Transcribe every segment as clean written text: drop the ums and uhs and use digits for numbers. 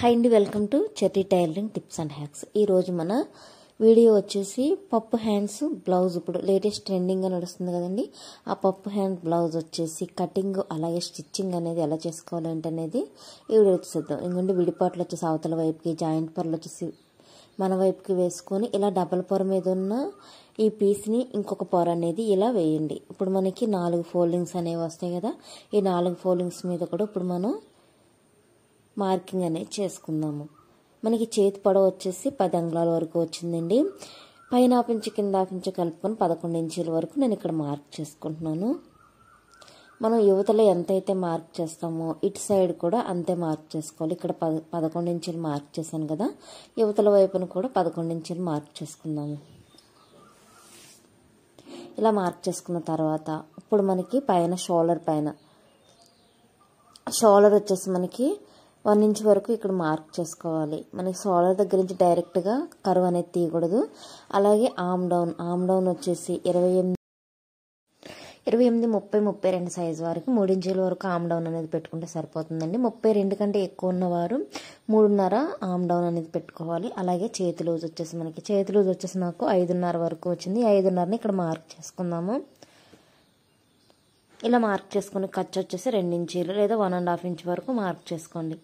Hi అండి, welcome to cherry tailoring tips and hacks. ఈరోజు మన వీడియో వచ్చేసి పప్పు హ్యాండ్స్ బ్లౌజ్. ఇప్పుడు లేటెస్ట్ ట్రెండింగ్గా నడుస్తుంది కదండి. ఆ పప్పు హ్యాండ్ బ్లౌజ్ వచ్చేసి కటింగ్ అలాగే స్టిచ్చింగ్ అనేది ఎలా చేసుకోవాలంటే అనేది ఈ వీడియో చూద్దాం. ఎందుకంటే విడిపాట్లు వచ్చేసి అవతల వైపుకి, జాయింట్ పర్లు వచ్చేసి మన వైపుకి వేసుకొని ఇలా డబల్ పొర మీద ఉన్న ఈ పీస్ని ఇంకొక పొర అనేది ఇలా వేయండి. ఇప్పుడు మనకి 4 ఫోల్డింగ్స్ అనేవి వస్తాయి కదా. ఈ 4 ఫోల్డింగ్స్ మీద కూడా ఇప్పుడు మనం మార్కింగ్ అనేది చేసుకుందాము. మనకి చేతి పొడవు వచ్చేసి 10 అంగుళాల వరకు వచ్చిందండి. పైన ఆపించి కింద ఆపించి కలుపుకొని 11 ఇంచీల వరకు నేను ఇక్కడ మార్క్ చేసుకుంటున్నాను. మనం యువతలో ఎంతైతే మార్క్ చేస్తామో ఇటు సైడ్ కూడా అంతే మార్క్ చేసుకోవాలి. ఇక్కడ 11 ఇంచీలు మార్క్ చేశాను కదా, యువతల వైపును కూడా 11 ఇంచీలు మార్క్ చేసుకుందాము. ఇలా మార్క్ చేసుకున్న తర్వాత ఇప్పుడు మనకి పైన షోల్డర్ వచ్చేసి మనకి 1 ఇంచ్ వరకు ఇక్కడ మార్క్ చేసుకోవాలి. మనకి షోల్డర్ దగ్గర నుంచి డైరెక్ట్గా కర్వ్ అనేది తీయకూడదు. అలాగే ఆమ్ డౌన్ వచ్చేసి 28, 30, 32 సైజు వరకు 3 ఇంచుల వరకు ఆమ్ డౌన్ అనేది పెట్టుకుంటే సరిపోతుందండి. 32 కంటే ఎక్కువ ఉన్నవారు 3.5 ఆమ్ డౌన్ అనేది పెట్టుకోవాలి. అలాగే చేతి లూజ్ వచ్చేసి నాకు 5.5 వరకు వచ్చింది. 5.5ని ఇక్కడ మార్క్ చేసుకుందాము. ఇలా మార్క్ చేసుకుని ఖర్చు వచ్చేసి 2 ఇంచీలు లేదా 1.5 ఇంచ్ వరకు మార్క్ చేసుకోండి.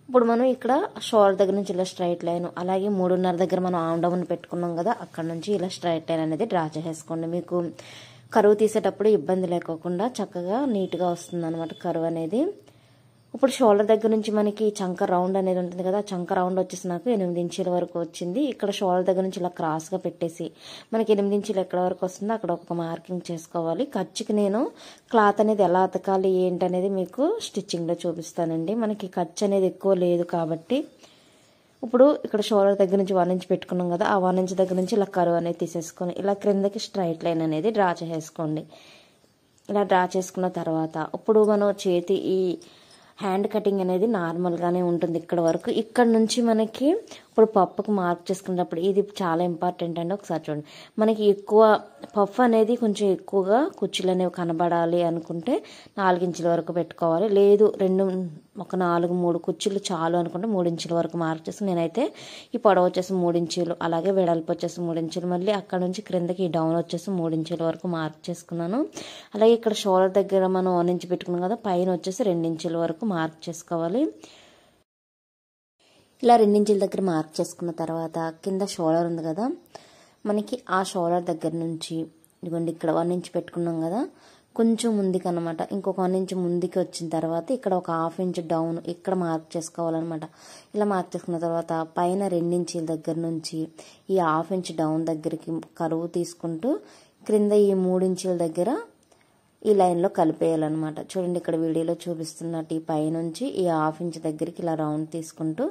ఇప్పుడు మనం ఇక్కడ షోల్డర్ దగ్గర నుంచి ఇలా స్ట్రైట్ లైన్, అలాగే 3.5 దగ్గర మనం ఆమ్ డౌన్ పెట్టుకున్నాం కదా, అక్కడ నుంచి ఇలా స్ట్రైట్ లైన్ అనేది డ్రా చేసేసుకోండి. మీకు కరువు తీసేటప్పుడు ఇబ్బంది లేకోకుండా చక్కగా నీట్గా వస్తుంది అనమాట కరువు అనేది. ఇప్పుడు షోల్డర్ దగ్గర నుంచి మనకి చంక రౌండ్ అనేది ఉంటుంది కదా, చంక రౌండ్ వచ్చేసి నాకు 8 ఇంచీల వరకు వచ్చింది. ఇక్కడ షోల్డర్ దగ్గర నుంచి ఇలా క్రాస్గా పెట్టేసి మనకి 8 ఇంచీలు ఎక్కడ వరకు వస్తుందో అక్కడ ఒక మార్కింగ్ చేసుకోవాలి. ఖర్చుకి నేను క్లాత్ అనేది ఎలా అతకాలి ఏంటనేది మీకు స్టిచ్చింగ్లో చూపిస్తానండి. మనకి ఖర్చు అనేది ఎక్కువ లేదు కాబట్టి ఇప్పుడు ఇక్కడ షోల్డర్ దగ్గర నుంచి 1 ఇంచ్ పెట్టుకున్నాం కదా, ఆ 1 ఇంచ్ దగ్గర నుంచి ఇలా కరువు అనేది తీసేసుకొని ఇలా క్రిందకి స్ట్రైట్ లైన్ అనేది డ్రా చేసేసుకోండి. ఇలా డ్రా చేసుకున్న తర్వాత ఇప్పుడు మనం చేతి ఈ హ్యాండ్ కటింగ్ అనేది నార్మల్గానే ఉంటుంది ఇక్కడ వరకు. ఇక్కడ నుంచి మనకి ఇప్పుడు పప్పుకు మార్క్ చేసుకునేటప్పుడు ఇది చాలా ఇంపార్టెంట్ అండి. ఒకసారి చూడండి, మనకి ఎక్కువ పఫ్ అనేది కొంచెం ఎక్కువగా కుర్చీలు అనేవి కనబడాలి అనుకుంటే 4 ఇంచుల వరకు పెట్టుకోవాలి. లేదు 4-3 కుర్చీలు చాలు అనుకుంటే 3 ఇంచుల వరకు మార్క్ చేసి, నేనైతే ఈ పొడవు వచ్చేసి 3 ఇంచులు, అలాగే వెడల్పు వచ్చేసి 3 ఇంచులు, మళ్ళీ అక్కడ నుంచి క్రిందకి ఈ డౌన్ వచ్చేసి 3 ఇంచుల వరకు మార్క్ చేసుకున్నాను. అలాగే ఇక్కడ షోల్డర్ దగ్గర మనం 1 ఇంచ్ పెట్టుకున్నాం కదా, పైన వచ్చేసి 2 ఇంచుల వరకు మార్క్ చేసుకోవాలి. ఇలా 2 ఇంచుల దగ్గర మార్క్ చేసుకున్న తర్వాత కింద షోల్డర్ ఉంది కదా, మనకి ఆ షోల్డర్ దగ్గర నుంచి ఇదిగోండి ఇక్కడ 1 ఇంచ్ పెట్టుకున్నాం కదా, కొంచెం ముందుకు అనమాట, ఇంకొక 1 ఇంచ్ ముందుకి వచ్చిన తర్వాత ఇక్కడ ఒక 1/2 ఇంచ్ డౌన్ ఇక్కడ మార్క్ చేసుకోవాలన్నమాట. ఇలా మార్క్ చేసుకున్న తర్వాత పైన 2 ఇంచుల దగ్గర నుంచి ఈ 1/2 ఇంచ్ డౌన్ దగ్గరికి కరువు తీసుకుంటూ క్రింద ఈ 3 ఇంచుల దగ్గర ఈ లైన్లో కలిపేయాలన్నమాట. చూడండి, ఇక్కడ వీడియోలో చూపిస్తున్నట్టు ఈ పైనుంచి ఈ 1/2 ఇంచ్ దగ్గరికి ఇలా రౌండ్ తీసుకుంటూ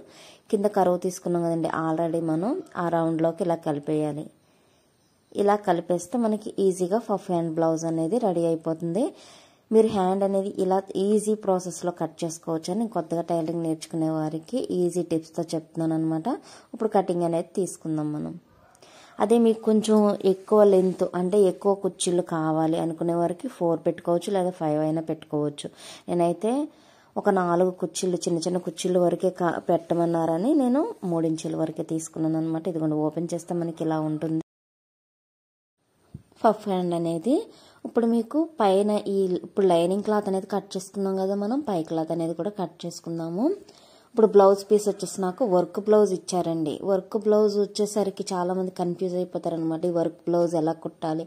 కింద కరువు తీసుకున్నాం కదండి, ఆల్రెడీ మనం ఆ రౌండ్లోకి ఇలా కలిపేయాలి. ఇలా కలిపేస్తే మనకి ఈజీగా పఫ్ హ్యాండ్ బ్లౌజ్ అనేది రెడీ అయిపోతుంది. మీరు హ్యాండ్ అనేది ఇలా ఈజీ ప్రాసెస్లో కట్ చేసుకోవచ్చు అని కొత్తగా టైలరింగ్ నేర్చుకునే వారికి ఈజీ టిప్స్తో చెప్తున్నాను అనమాట. ఇప్పుడు కటింగ్ అనేది తీసుకుందాం మనం. అదే మీకు కొంచెం ఎక్కువ లెంత్ అంటే ఎక్కువ కుర్చీలు కావాలి అనుకునే వారికి 4 పెట్టుకోవచ్చు, లేదా 5 అయినా పెట్టుకోవచ్చు. నేనైతే ఒక 4 కుర్చీలు, చిన్న కుర్చీలు వరకే పెట్టమన్నారని నేను 3 ఇంచుల వరకే తీసుకున్నాను అనమాట. ఇదిగోండి, ఓపెన్ చేస్తే మనకి ఇలా ఉంటుంది పఫ్ హ్యాండ్ అనేది. ఇప్పుడు మీకు పైన ఇప్పుడు లైనింగ్ క్లాత్ అనేది కట్ చేసుకున్నాం కదా, మనం పై క్లాత్ అనేది కూడా కట్ చేసుకుందాము. ఇప్పుడు బ్లౌజ్ పీస్ వచ్చేసి నాకు వర్క్ బ్లౌజ్ ఇచ్చారండి. వర్క్ బ్లౌజ్ వచ్చేసరికి చాలామంది కన్ఫ్యూజ్ అయిపోతారనమాట. ఈ వర్క్ బ్లౌజ్ ఎలా కుట్టాలి,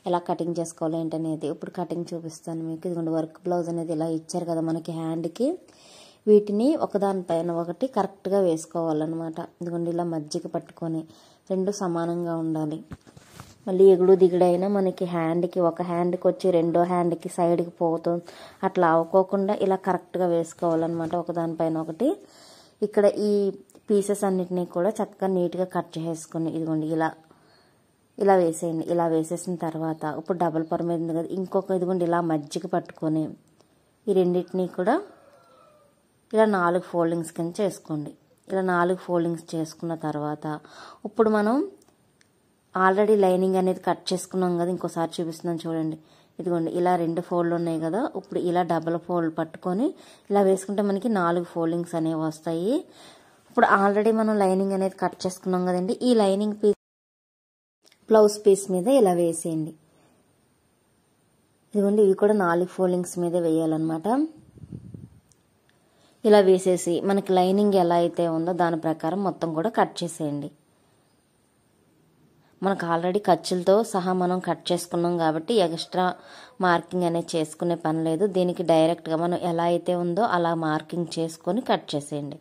ఎలా కటింగ్ చేసుకోవాలి ఏంటనేది ఇప్పుడు కటింగ్ చూపిస్తాను మీకు. ఇదిగోండి, వర్క్ బ్లౌజ్ అనేది ఇలా ఇచ్చారు కదా మనకి హ్యాండ్కి, వీటిని ఒకదానిపైన ఒకటి కరెక్ట్గా వేసుకోవాలన్నమాట. ఇదిగోండి, ఇలా మధ్యకి పట్టుకొని 2 సమానంగా ఉండాలి. మళ్ళీ ఎగుడు దిగుడైనా మనకి హ్యాండ్కి ఒక హ్యాండ్కి వచ్చి రెండో హ్యాండ్కి సైడ్కి పోతుంది, అట్లా అవ్వకోకుండా ఇలా కరెక్ట్గా వేసుకోవాలన్నమాట ఒకదానిపైన ఒకటి. ఇక్కడ ఈ పీసెస్ అన్నిటినీ కూడా చక్కగా నీట్గా కట్ చేసుకొని ఇదిగోండి ఇలా వేసేయండి. ఇలా వేసేసిన తర్వాత ఇప్పుడు డబల్ పొర మీద ఉంది కదా, ఇంకొక ఇదిగోండి ఇలా మధ్యకి పట్టుకొని ఈ రెండింటినీ కూడా ఇలా 4 ఫోల్డింగ్స్ కింద చేసుకోండి. ఇలా 4 ఫోల్డింగ్స్ చేసుకున్న తర్వాత ఇప్పుడు మనం ఆల్రెడీ లైనింగ్ అనేది కట్ చేసుకున్నాం కదా, ఇంకోసారి చూపిస్తున్నాను చూడండి. ఇదిగోండి ఇలా 2 ఫోల్డ్లు ఉన్నాయి కదా, ఇప్పుడు ఇలా డబుల్ ఫోల్డ్ పట్టుకొని ఇలా వేసుకుంటే మనకి 4 ఫోల్డింగ్స్ అనేవి వస్తాయి. ఇప్పుడు ఆల్రెడీ మనం లైనింగ్ అనేది కట్ చేసుకున్నాం కదండి, ఈ లైనింగ్ పీస్ బ్లౌజ్ పీస్ మీద ఇలా వేసేయండి. ఇదిగోండి ఇవి కూడా 4 ఫోల్డింగ్స్ మీద వేయాలన్నమాట. ఇలా వేసేసి మనకి లైనింగ్ ఎలా అయితే ఉందో దాని ప్రకారం మొత్తం కూడా కట్ చేసేయండి. మనకు ఆల్రెడీ ఖర్చులతో సహా మనం కట్ చేసుకున్నాం కాబట్టి ఎక్స్ట్రా మార్కింగ్ అనేది చేసుకునే పని లేదు. దీనికి డైరెక్ట్గా మనం ఎలా అయితే ఉందో అలా మార్కింగ్ చేసుకొని కట్ చేసేయండి.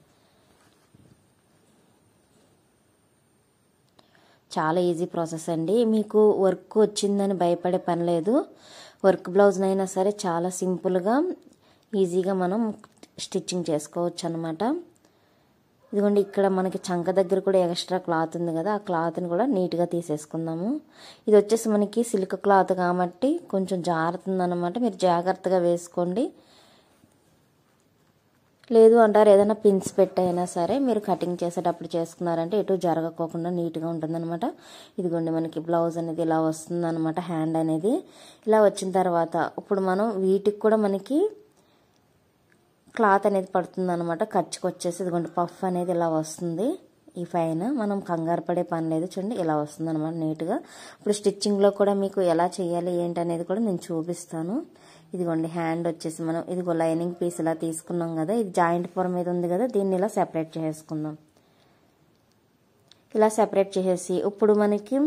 చాలా ఈజీ ప్రాసెస్ అండి. మీకు వర్క్ వచ్చిందని భయపడే పని లేదు. వర్క్ బ్లౌజ్నైనా సరే చాలా సింపుల్గా ఈజీగా మనం స్టిచ్చింగ్ చేసుకోవచ్చు అన్నమాట. ఇదిగోండి ఇక్కడ మనకి చంక దగ్గర కూడా ఎక్స్ట్రా క్లాత్ ఉంది కదా, ఆ క్లాత్ని కూడా నీట్గా తీసేసుకుందాము. ఇది వచ్చేసి మనకి సిల్క్ క్లాత్ కాబట్టి కొంచెం జారుతుందన్నమాట, మీరు జాగ్రత్తగా వేసుకోండి. లేదు అంటారు ఏదైనా పిన్స్ పెట్టైనా సరే మీరు కటింగ్ చేసేటప్పుడు చేసుకున్నారంటే ఎటు జరగకోకుండా నీట్గా ఉంటుందన్నమాట. ఇదిగోండి మనకి బ్లౌజ్ అనేది ఇలా వస్తుందన్నమాట. హ్యాండ్ అనేది ఇలా వచ్చిన తర్వాత ఇప్పుడు మనం వీటికి కూడా మనకి క్లాత్ అనేది పడుతుంది అనమాట. ఖర్చుకు వచ్చేసి ఇదిగోండి పఫ్ అనేది ఇలా వస్తుంది. ఈ పైన మనం కంగారు పడే పని లేదు, చూడండి ఇలా వస్తుంది అనమాట నీట్గా. ఇప్పుడు స్టిచ్చింగ్లో కూడా మీకు ఎలా చేయాలి ఏంటి అనేది కూడా నేను చూపిస్తాను. ఇదిగోండి హ్యాండ్ వచ్చేసి మనం ఇదిగో లైనింగ్ పీస్ ఇలా తీసుకున్నాం కదా, ఇది జాయింట్ పొర మీద ఉంది కదా, దీన్ని ఇలా సెపరేట్ చేసుకుందాం. ఇలా సెపరేట్ చేసేసి ఇప్పుడు మనకి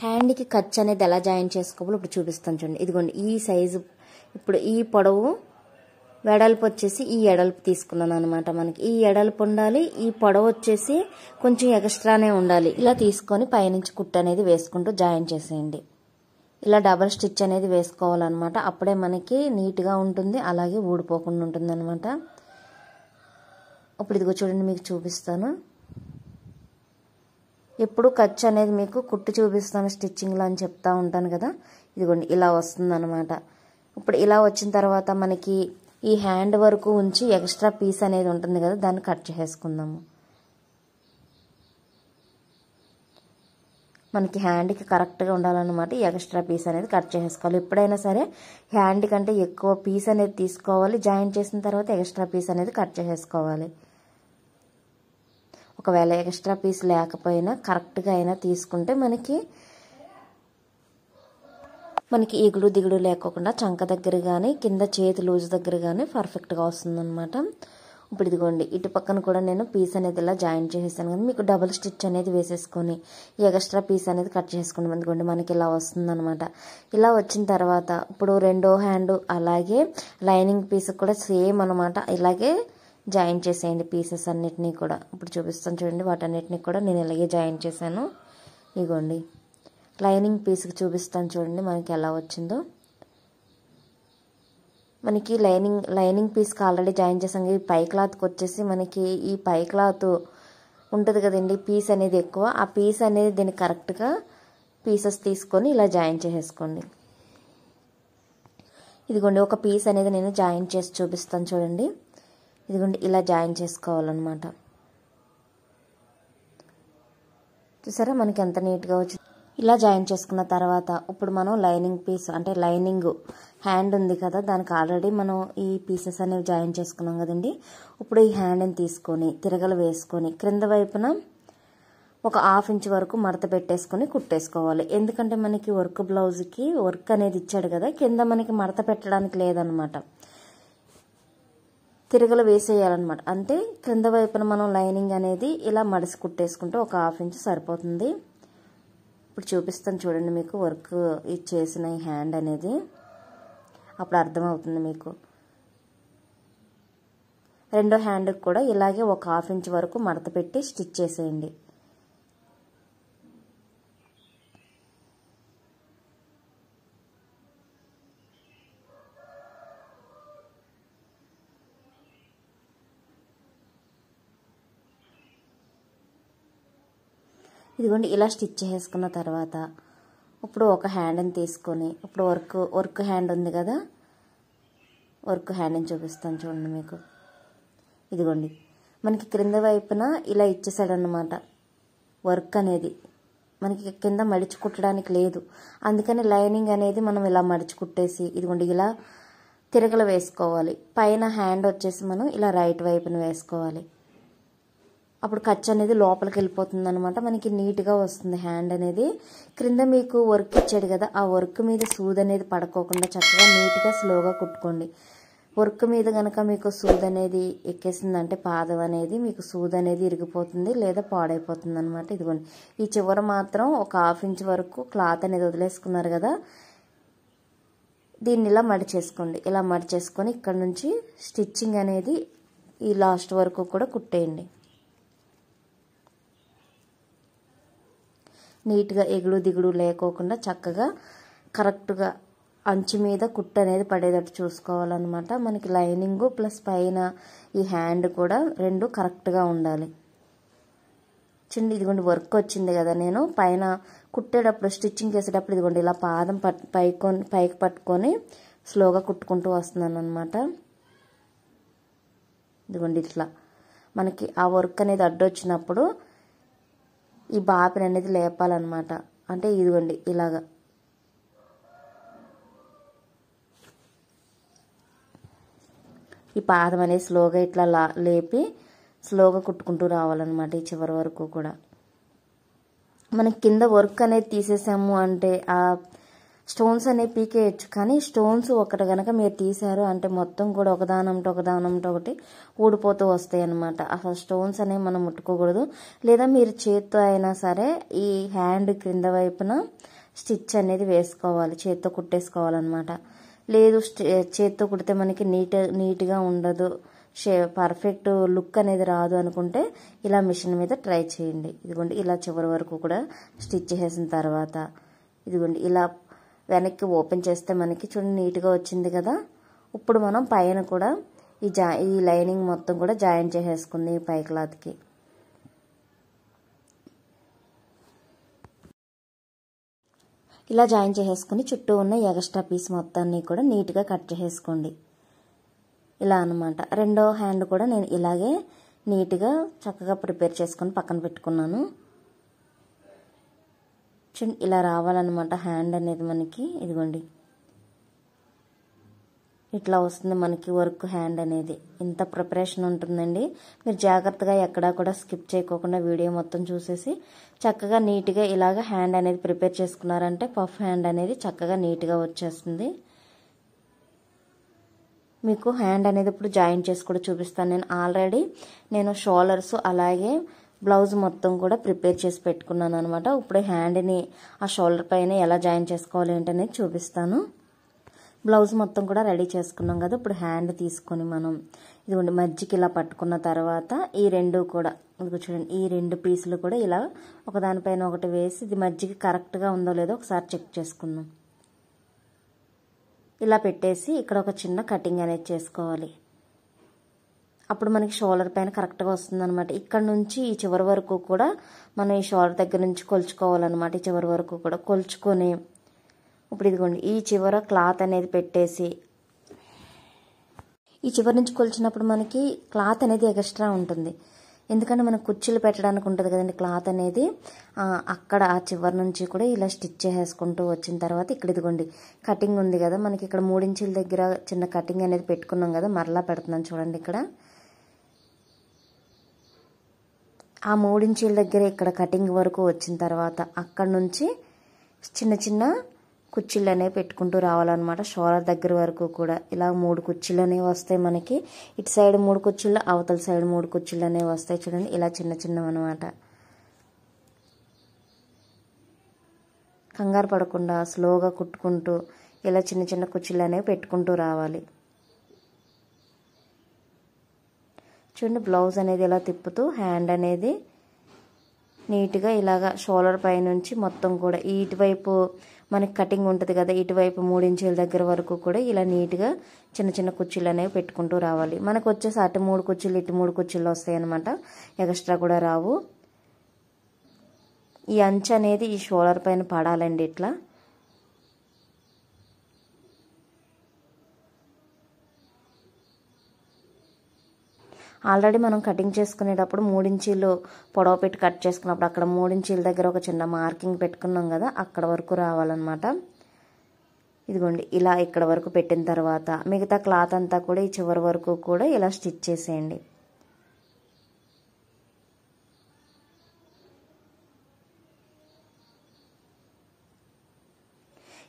హ్యాండ్కి ఖర్చు అనేది ఎలా జాయిన్ చేసుకోవాలో ఇప్పుడు చూపిస్తాను చూడండి. ఇదిగోండి ఈ సైజు, ఇప్పుడు ఈ పొడవు వెడల్పు వచ్చేసి ఈ ఎడల్పు తీసుకున్నాను అనమాట. మనకి ఈ ఎడల్పు ఉండాలి, ఈ పొడవు వచ్చేసి కొంచెం ఎక్స్ట్రానే ఉండాలి. ఇలా తీసుకొని పైనుంచి కుట్టు అనేది వేసుకుంటూ జాయిన్ చేసేయండి. ఇలా డబల్ స్టిచ్ అనేది వేసుకోవాలన్నమాట. అప్పుడే మనకి నీట్గా ఉంటుంది, అలాగే ఊడిపోకుండా ఉంటుంది అనమాట. ఇప్పుడు ఇదిగో చూడండి మీకు చూపిస్తాను. ఎప్పుడు ఖర్చు అనేది మీకు కుట్టు చూపిస్తాను స్టిచ్చింగ్లో అని చెప్తా ఉంటాను కదా, ఇదిగోండి ఇలా వస్తుంది అనమాట. ఇప్పుడు ఇలా వచ్చిన తర్వాత మనకి ఈ హ్యాండ్ వరకు ఉంచి ఎక్స్ట్రా పీస్ అనేది ఉంటుంది కదా, దాన్ని కట్ చేసుకుందాము. మనకి హ్యాండ్కి కరెక్ట్గా ఉండాలన్నమాట. ఈ ఎక్స్ట్రా పీస్ అనేది కట్ చేసుకోవాలి. ఎప్పుడైనా సరే హ్యాండ్ కంటే ఎక్కువ పీస్ అనేది తీసుకోవాలి. జాయిన్ చేసిన తర్వాత ఎక్స్ట్రా పీస్ అనేది కట్ చేసుకోవాలి. ఒకవేళ ఎక్స్ట్రా పీస్ లేకపోయినా కరెక్ట్గా అయినా తీసుకుంటే మనకి ఈగుడు దిగుడు లేకోకుండా చంక దగ్గర కానీ కింద చేతి లూజ్ దగ్గర కానీ పర్ఫెక్ట్గా వస్తుందన్నమాట. ఇప్పుడు ఇదిగోండి ఇటు పక్కన కూడా నేను పీస్ అనేది ఇలా జాయిన్ చేసేసాను కదా, మీకు డబుల్ స్టిచ్ అనేది వేసేసుకొని ఈ ఎక్స్ట్రా పీస్ అనేది కట్ చేసుకుంటాం. అందుకోండి మనకి ఇలా వస్తుందన్నమాట. ఇలా వచ్చిన తర్వాత ఇప్పుడు రెండో హ్యాండ్ అలాగే లైనింగ్ పీస్ కూడా సేమ్ అనమాట, ఇలాగే జాయిన్ చేసేయండి పీసెస్ అన్నిటినీ కూడా. ఇప్పుడు చూపిస్తాను చూడండి, వాటన్నిటిని కూడా నేను ఇలాగే జాయిన్ చేశాను. ఇదిగోండి లైనింగ్ పీస్కి చూపిస్తాను చూడండి మనకి ఎలా వచ్చిందో. మనకి లైనింగ్ పీస్కి ఆల్రెడీ జాయిన్ చేసాం. ఈ పై క్లాత్కి వచ్చేసి మనకి ఈ పై క్లాత్ ఉంటుంది కదండి, పీస్ అనేది ఎక్కువ, ఆ పీస్ అనేది దీనికి కరెక్ట్గా పీసెస్ తీసుకొని ఇలా జాయిన్ చేసేసుకోండి. ఇదిగోండి ఒక పీస్ అనేది నేను జాయిన్ చేసి చూపిస్తాను చూడండి. ఇదిగోండి ఇలా జాయిన్ చేసుకోవాలన్నమాట. చూసారా మనకి ఎంత నీట్గా వచ్చింది. ఇలా జాయిన్ చేసుకున్న తర్వాత ఇప్పుడు మనం లైనింగ్ పీస్ అంటే లైనింగ్ హ్యాండ్ ఉంది కదా, దానికి ఆల్రెడీ మనం ఈ పీసెస్ అనేవి జాయిన్ చేసుకున్నాం కదండి. ఇప్పుడు ఈ హ్యాండ్ని తీసుకొని తిరగలు వేసుకొని క్రింద వైపున ఒక 1/2 ఇంచ్ వరకు మడత పెట్టేసుకొని కుట్టేసుకోవాలి. ఎందుకంటే మనకి వర్క్ బ్లౌజ్కి వర్క్ అనేది ఇచ్చాడు కదా, కింద మనకి మడత పెట్టడానికి లేదనమాట, తిరగలు వేసేయాలన్నమాట. అంటే క్రింద వైపున మనం లైనింగ్ అనేది ఇలా మడిసి కుట్టేసుకుంటే ఒక 1/2 ఇంచ్ సరిపోతుంది. ఇప్పుడు చూపిస్తాను చూడండి మీకు వర్క్ చేసిన ఈ హ్యాండ్ అనేది, అప్పుడు అర్థమవుతుంది మీకు. రెండో హ్యాండ్కి కూడా ఇలాగే ఒక 1/2 ఇంచ్ వరకు మడత పెట్టి స్టిచ్ చేసేయండి. ఇదిగోండి ఇలా స్టిచ్ చేసుకున్న తర్వాత ఇప్పుడు ఒక హ్యాండ్ని తీసుకొని ఇప్పుడు వర్క్ హ్యాండ్ ఉంది కదా, వర్క్ హ్యాండ్ని చూపిస్తాను చూడండి మీకు. ఇదిగోండి మనకి క్రింద వైపున ఇలా ఇచ్చేసాడనమాట వర్క్ అనేది, మనకి కింద మడిచి కుట్టడానికి లేదు. అందుకని లైనింగ్ అనేది మనం ఇలా మడిచి కుట్టేసి ఇదిగోండి ఇలా తిరగలు వేసుకోవాలి. పైన హ్యాండ్ వచ్చేసి మనం ఇలా రైట్ వైపున వేసుకోవాలి. అప్పుడు ఖర్చు అనేది లోపలికి వెళ్ళిపోతుంది అనమాట. మనకి నీట్గా వస్తుంది హ్యాండ్ అనేది. క్రింద మీకు వర్క్ ఇచ్చాడు కదా, ఆ వర్క్ మీద సూది అనేది పడుకోకుండా చక్కగా నీట్గా స్లోగా కుట్టుకోండి. వర్క్ మీద కనుక మీకు సూది అనేది ఎక్కేసిందంటే పాదం అనేది మీకు సూది అనేది ఇరిగిపోతుంది లేదా పాడైపోతుంది అనమాట. ఇదిగోండి ఈ చివర మాత్రం ఒక 1/2 ఇంచ్ వరకు క్లాత్ అనేది వదిలేసుకున్నారు కదా, దీన్ని ఇలా మడిచేసుకోండి. ఇలా మడిచేసుకొని ఇక్కడ నుంచి స్టిచ్చింగ్ అనేది ఈ లాస్ట్ వరకు కూడా కుట్టేయండి. నీట్గా ఎగుడు దిగుడు లేకోకుండా చక్కగా కరెక్ట్గా అంచు మీద కుట్టు అనేది పడేటట్టు చూసుకోవాలన్నమాట. మనకి లైనింగ్ ప్లస్ పైన ఈ హ్యాండ్ కూడా రెండు కరెక్ట్గా ఉండాలి. చూడండి ఇదిగోండి వర్క్ వచ్చింది కదా, నేను పైన కుట్టేటప్పుడు స్టిచ్చింగ్ చేసేటప్పుడు ఇదిగోండి ఇలా పాదం పైకి పట్టుకొని స్లోగా కుట్టుకుంటూ వస్తున్నాను అనమాట. ఇదిగోండి ఇట్లా మనకి ఆ వర్క్ అనేది అడ్డొచ్చినప్పుడు ఈ బాపిని అనేది లేపాలన్నమాట. అంటే ఇదిగోండి ఇలాగా ఈ పాదం అనేది స్లోగా ఇట్లా లేపి స్లోగా కుట్టుకుంటూ రావాలన్నమాట ఈ చివరి వరకు కూడా. మనకి కింద వర్క్ అనేది తీసేసాము అంటే ఆ స్టోన్స్ అనేవి పీకేయచ్చు, కానీ స్టోన్స్ ఒకటి కనుక మీరు తీసారు అంటే మొత్తం కూడా ఒకదానంటే ఒకటి ఊడిపోతూ వస్తాయి అన్నమాట. అసలు స్టోన్స్ అనేవి మనం ముట్టుకోకూడదు. లేదా మీరు చేత్తో అయినా సరే ఈ హ్యాండ్ క్రింద వైపున స్టిచ్ అనేది వేసుకోవాలి, చేత్తో కుట్టేసుకోవాలన్నమాట. లేదు చేత్తో కుడితే మనకి నీట్గా ఉండదు, పర్ఫెక్ట్ లుక్ అనేది రాదు అనుకుంటే ఇలా మిషన్ మీద ట్రై చేయండి. ఇదిగోండి ఇలా చివరి వరకు కూడా స్టిచ్ చేసిన తర్వాత ఇదిగోండి ఇలా వెనక్కి ఓపెన్ చేస్తే మనకి చూడండి నీట్గా వచ్చింది కదా. ఇప్పుడు మనం పైన కూడా ఈ లైనింగ్ మొత్తం కూడా జాయిన్ చేసేసుకుంది ఈ పై క్లాత్కి. ఇలా జాయిన్ చేసేసుకుని చుట్టూ ఉన్న ఎక్స్ట్రా పీస్ మొత్తాన్ని కూడా నీట్గా కట్ చేసేసుకోండి. ఇలా అనమాట. రెండో హ్యాండ్ కూడా నేను ఇలాగే నీట్గా చక్కగా ప్రిపేర్ చేసుకొని పక్కన పెట్టుకున్నాను. ఇలా రావాలన్నమాట హ్యాండ్ అనేది మనకి. ఇదిగోండి ఇట్లా వస్తుంది మనకి వర్క్ హ్యాండ్ అనేది. ఇంత ప్రిపరేషన్ ఉంటుందండి. మీరు జాగ్రత్తగా ఎక్కడా కూడా స్కిప్ చేయకోకుండా వీడియో మొత్తం చూసేసి చక్కగా నీట్గా ఇలాగ హ్యాండ్ అనేది ప్రిపేర్ చేసుకున్నారంటే పఫ్ హ్యాండ్ అనేది చక్కగా నీట్గా వచ్చేస్తుంది. మీకు హ్యాండ్ అనేది ఇప్పుడు జాయిన్ చేసి కూడా చూపిస్తాను. నేను ఆల్రెడీ షోల్డర్స్ అలాగే బ్లౌజ్ మొత్తం కూడా ప్రిపేర్ చేసి పెట్టుకున్నాను అనమాట. ఇప్పుడు హ్యాండ్ని ఆ షోల్డర్ పైన ఎలా జాయిన్ చేసుకోవాలి ఏంటనేది చూపిస్తాను. బ్లౌజ్ మొత్తం కూడా రెడీ చేసుకున్నాం కదా, ఇప్పుడు హ్యాండ్ తీసుకొని మనం ఇదిగోండి మధ్యకి ఇలా పట్టుకున్న తర్వాత ఈ రెండు కూడా ఇదిగో చూడండి ఈ రెండు పీసులు కూడా ఇలా ఒకదానిపైన ఒకటి వేసి ఇది మధ్యకి కరెక్ట్గా ఉందో లేదో ఒకసారి చెక్ చేసుకుందాం. ఇలా పెట్టేసి ఇక్కడ ఒక చిన్న కటింగ్ అనేది చేసుకోవాలి. అప్పుడు మనకి షోల్డర్ పైన కరెక్ట్గా వస్తుంది అనమాట. ఇక్కడ నుంచి ఈ చివరి వరకు కూడా మనం ఈ షోల్డర్ దగ్గర నుంచి కొలుచుకోవాలన్నమాట. ఈ చివరి వరకు కూడా కొలుచుకొని ఇప్పుడు ఇదిగోండి ఈ చివర క్లాత్ అనేది పెట్టేసి ఈ చివరి నుంచి కొలిచినప్పుడు మనకి క్లాత్ అనేది ఎక్స్ట్రా ఉంటుంది. ఎందుకంటే మనం కుర్చీలు పెట్టడానికి ఉంటుంది కదండి క్లాత్ అనేది. అక్కడ ఆ చివరి నుంచి కూడా ఇలా స్టిచ్ చేసేసుకుంటూ వచ్చిన తర్వాత ఇక్కడ ఇదిగోండి కటింగ్ ఉంది కదా మనకి, ఇక్కడ 3 ఇంచుల దగ్గర చిన్న కటింగ్ అనేది పెట్టుకున్నాం కదా, మరలా పెడుతున్నాను చూడండి. ఇక్కడ ఆ 3 ఇంచుల దగ్గర ఇక్కడ కటింగ్ వరకు వచ్చిన తర్వాత అక్కడ నుంచి చిన్న చిన్న కుర్చీలు అనేవి పెట్టుకుంటూ రావాలన్నమాట. షోల్డర్ దగ్గర వరకు కూడా ఇలా 3 కుర్చీలు అనేవి వస్తాయి మనకి. ఇటు సైడ్ 3 కుర్చీలు, అవతల సైడ్ 3 కుర్చీలు అనేవి వస్తాయి చూడండి. ఇలా చిన్న చిన్నవి అనమాట. కంగారు పడకుండా స్లోగా కుట్టుకుంటూ ఇలా చిన్న చిన్న కుర్చీలు అనేవి పెట్టుకుంటూ రావాలి. చూడండి బ్లౌజ్ అనేది ఇలా తిప్పుతూ హ్యాండ్ అనేది నీట్గా ఇలాగా షోల్డర్ పై నుంచి మొత్తం కూడా ఇటువైపు మనకి కటింగ్ ఉంటుంది కదా, ఇటువైపు 3 ఇంచుల దగ్గర వరకు కూడా ఇలా నీట్గా చిన్న చిన్న కుర్చీలు అనేవి పెట్టుకుంటూ రావాలి. మనకు వచ్చేసి అటు 3 కుర్చీలు ఇటు 3 కుర్చీలు వస్తాయి అనమాట, ఎక్స్ట్రా కూడా రావు. ఈ అంచు అనేది ఈ షోల్డర్ పైన పడాలండి. ఇట్లా ఆల్రెడీ మనం కటింగ్ చేసుకునేటప్పుడు 3 ఇంచీలు పొడవు పెట్టి కట్ చేసుకున్నప్పుడు అక్కడ 3 ఇంచీల దగ్గర ఒక చిన్న మార్కింగ్ పెట్టుకున్నాం కదా, అక్కడ వరకు రావాలన్నమాట. ఇదిగోండి ఇలా ఇక్కడ వరకు పెట్టిన తర్వాత మిగతా క్లాత్ అంతా కూడా ఈ చివరి వరకు కూడా ఇలా స్టిచ్ చేసేయండి.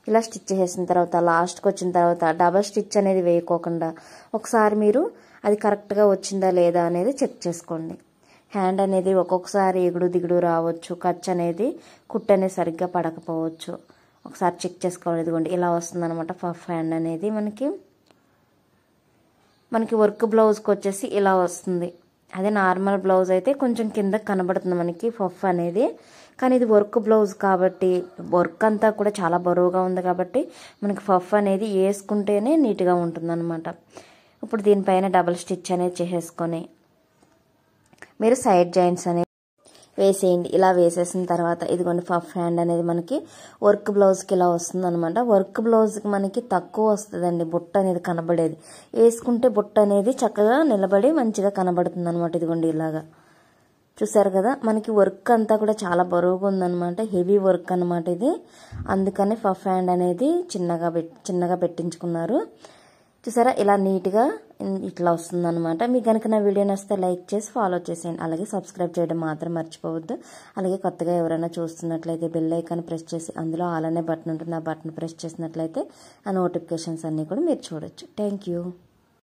ఇలా స్టిచ్ చేసిన తర్వాత లాస్ట్కి వచ్చిన తర్వాత డబల్ స్టిచ్ అనేది వేయకోకుండా ఒకసారి మీరు అది కరెక్ట్గా వచ్చిందా లేదా అనేది చెక్ చేసుకోండి. హ్యాండ్ అనేది ఒక్కొక్కసారి ఎగుడు దిగుడు రావచ్చు, ఖర్చు అనేది కుట్టు అనేది సరిగ్గా పడకపోవచ్చు. ఒకసారి చెక్ చేసుకోవాలి. ఇదిగోండి ఇలా వస్తుంది అనమాట పఫ్ హ్యాండ్ అనేది. మనకి వర్క్ బ్లౌజ్కి వచ్చేసి ఇలా వస్తుంది. అదే నార్మల్ బ్లౌజ్ అయితే కొంచెం కిందకి కనబడుతుంది మనకి పఫ్ అనేది. కానీ ఇది వర్క్ బ్లౌజ్ కాబట్టి వర్క్ అంతా కూడా చాలా బరువుగా ఉంది కాబట్టి మనకి పఫ్ అనేది వేసుకుంటేనే నీట్గా ఉంటుందన్నమాట. ఇప్పుడు దీనిపైన డబుల్ స్టిచ్ అనేది చేసేసుకొని మీరు సైడ్ జాయింట్స్ అనేవి వేసేయండి. ఇలా వేసేసిన తర్వాత ఇదిగోండి పఫ్ హ్యాండ్ అనేది మనకి వర్క్ బ్లౌజ్కి ఇలా వస్తుంది అనమాట. వర్క్ బ్లౌజ్కి మనకి తక్కువ వస్తుందండి బుట్ట అనేది కనబడేది. వేసుకుంటే బుట్ట అనేది చక్కగా నిలబడి మంచిగా కనబడుతుంది అనమాట. ఇదిగోండి ఇలాగా చూసారు కదా, మనకి వర్క్ అంతా కూడా చాలా బరువుగా ఉందన్నమాట, హెవీ వర్క్ అనమాట ఇది. అందుకని పఫ్ హ్యాండ్ అనేది చిన్నగా పెట్టించుకున్నారు. చూసారా ఇలా నీట్గా ఇట్లా వస్తుందన్నమాట. మీకు కనుక నా వీడియో నచ్చితే లైక్ చేసి ఫాలో చేసేయండి. అలాగే సబ్స్క్రైబ్ చేయడం మాత్రం మర్చిపోవద్దు. అలాగే కొత్తగా ఎవరైనా చూస్తున్నట్లయితే బెల్ ఐకాన్ ప్రెస్ చేసి అందులో ఆల్ అనే బటన్ ఉంటుంది, ఆ బటన్ ప్రెస్ చేసినట్లయితే ఆ నోటిఫికేషన్స్ అన్నీ కూడా మీరు చూడొచ్చు. Thank you.